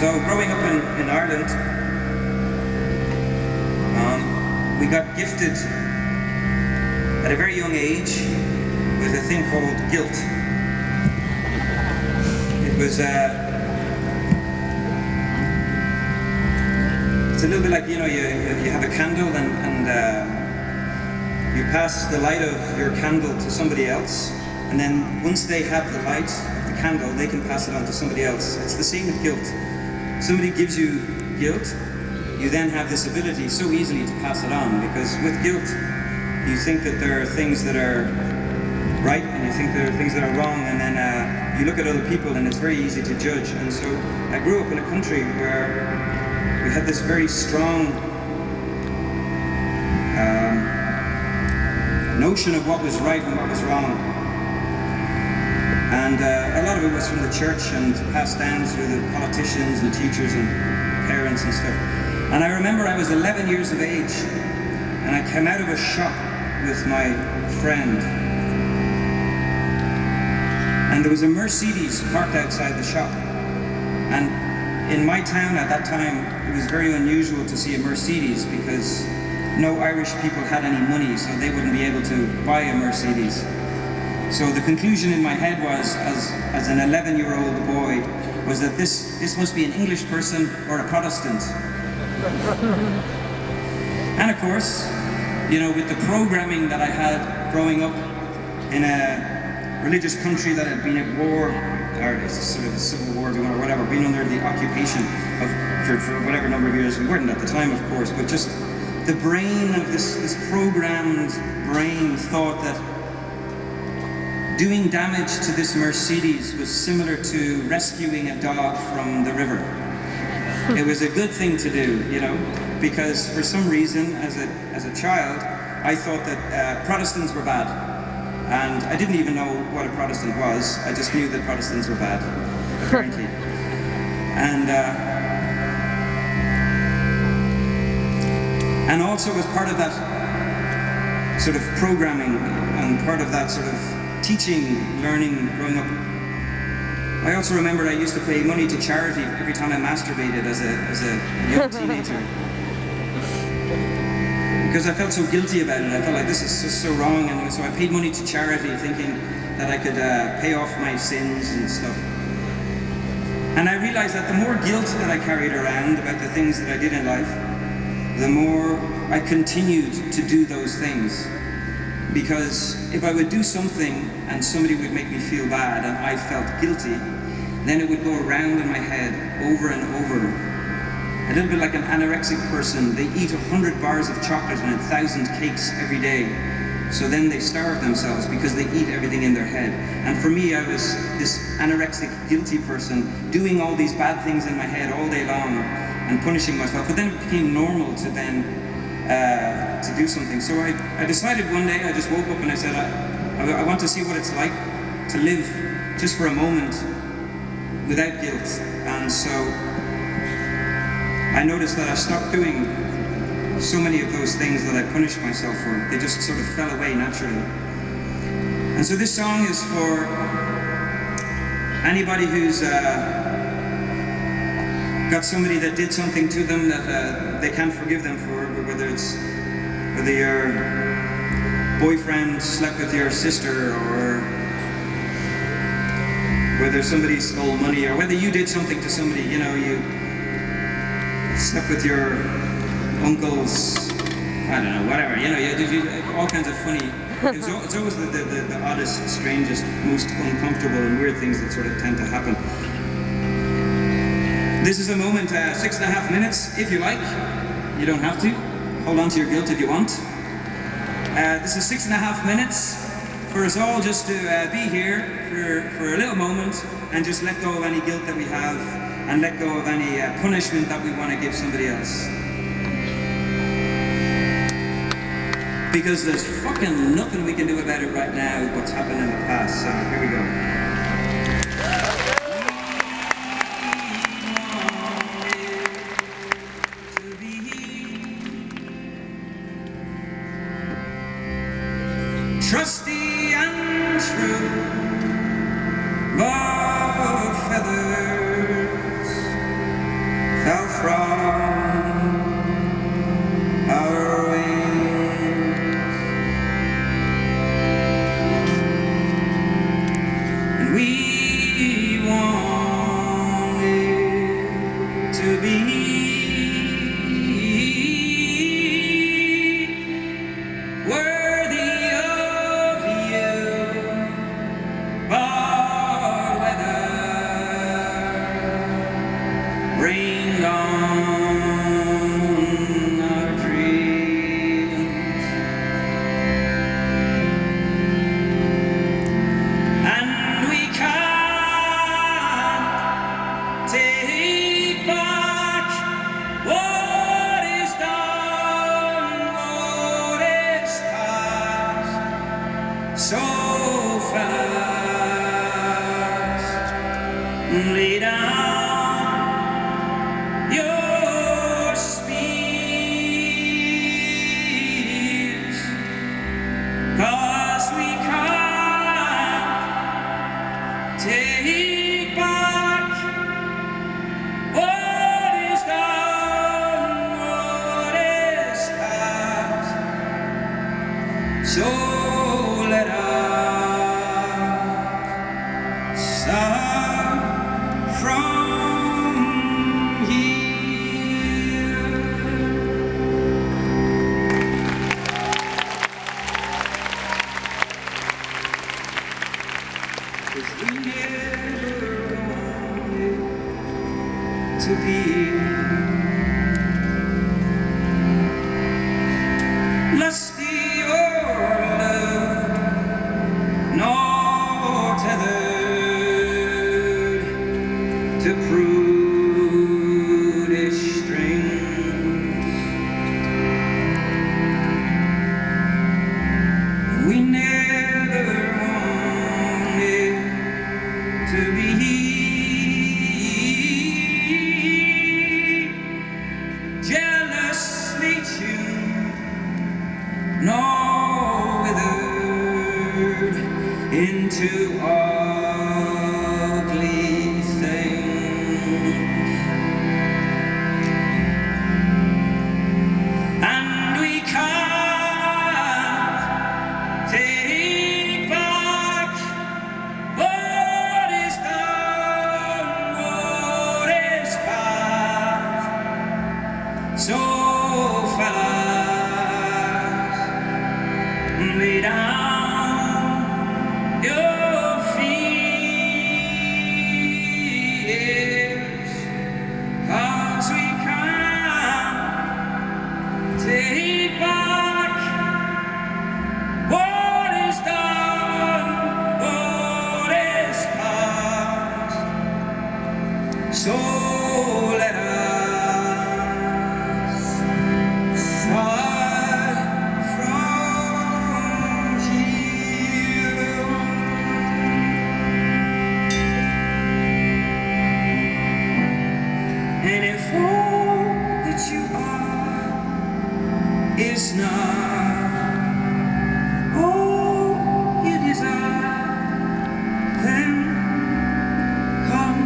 So growing up in Ireland, we got gifted at a very young age with a thing called guilt. It was it's a little bit like, you know, you have a candle and you pass the light of your candle to somebody else, and then once they have the light of the candle, they can pass it on to somebody else. It's the same with guilt. Somebody gives you guilt, you then have this ability so easily to pass it on, because with guilt, you think that there are things that are right and you think there are things that are wrong, and then you look at other people and it's very easy to judge. And so I grew up in a country where we had this very strong notion of what was right and what was wrong. And a lot of it was from the church and passed down through the politicians and teachers and parents and stuff. And I remember I was 11 years of age, and I came out of a shop with my friend, and there was a Mercedes parked outside the shop. And in my town at that time, it was very unusual to see a Mercedes because no Irish people had any money, so they wouldn't be able to buy a Mercedes. So the conclusion in my head was, as an 11-year-old boy, was that this must be an English person or a Protestant. And of course, you know, with the programming that I had growing up in a religious country that had been at war, or it's sort of a civil war, or whatever, been under the occupation for whatever number of years. We weren't at the time, of course, but just the brain of this programmed brain thought that doing damage to this Mercedes was similar to rescuing a dog from the river. It was a good thing to do, you know, because for some reason, as a child, I thought that Protestants were bad. And I didn't even know what a Protestant was. I just knew that Protestants were bad, apparently. And also as part of that sort of programming and part of that sort of teaching, learning, growing up, I also remember I used to pay money to charity every time I masturbated as a young teenager. Because I felt so guilty about it. I felt like this is just so wrong, and so I paid money to charity thinking that I could pay off my sins and stuff. And I realized that the more guilt that I carried around about the things that I did in life, the more I continued to do those things. Because if I would do something and somebody would make me feel bad and I felt guilty, then it would go around in my head over and over. A little bit like an anorexic person. They eat 100 bars of chocolate and 1,000 cakes every day. So then they starve themselves because they eat everything in their head. And for me, I was this anorexic, guilty person doing all these bad things in my head all day long and punishing myself. But then it became normal to then to do something. So I decided one day, I just woke up and I said, I want to see what it's like to live just for a moment without guilt. And so I noticed that I stopped doing so many of those things that I punished myself for. They just sort of fell away naturally. And so this song is for anybody who's got somebody that did something to them that they can't forgive them for, whether your boyfriend slept with your sister, or whether somebody stole money, or whether you did something to somebody, you know, you slept with your uncle's, I don't know, whatever, you know, you all kinds of funny, it's always the oddest, strangest, most uncomfortable and weird things that sort of tend to happen. This is a moment, 6.5 minutes, if you like. You don't have to. Hold on to your guilt if you want. This is 6.5 minutes for us all just to be here for a little moment and just let go of any guilt that we have and let go of any punishment that we want to give somebody else. Because there's fucking nothing we can do about it right now, what's happened in the past, so here we go. Trusty and true, bow of feathers, So let us start from here. 'Cause we never wanted to be lusty or loud, nor tethered to prudish strings. We never wanted to be jealously tuned, nor withered into ugly things. And we can't take back what is done, what is past. So fellas, lay down your fears, 'cause we can't take back what is done, what is past. So let us start from here. And if all that you are is not all you desire, then come.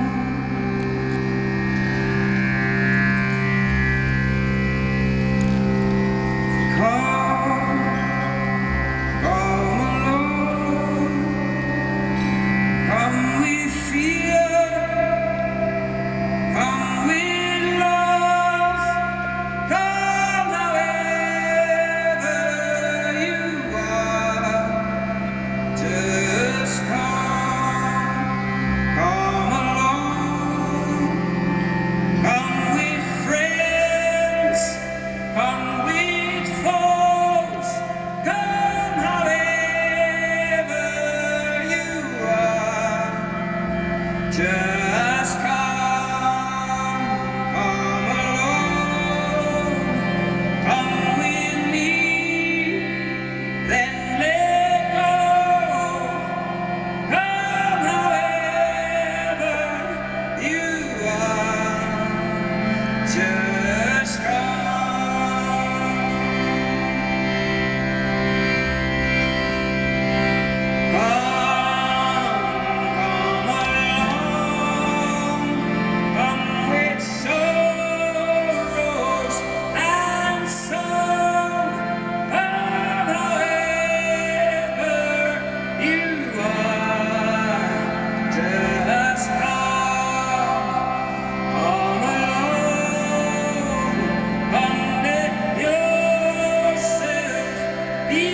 Come along, come with fear, come with love, come however you are, just come along, come with friends, come with foes, come however you are, just come along, come with me, then let go, come however you are, just come. Come along, come with sorrows and song, come however you are, just come along, come let yourself be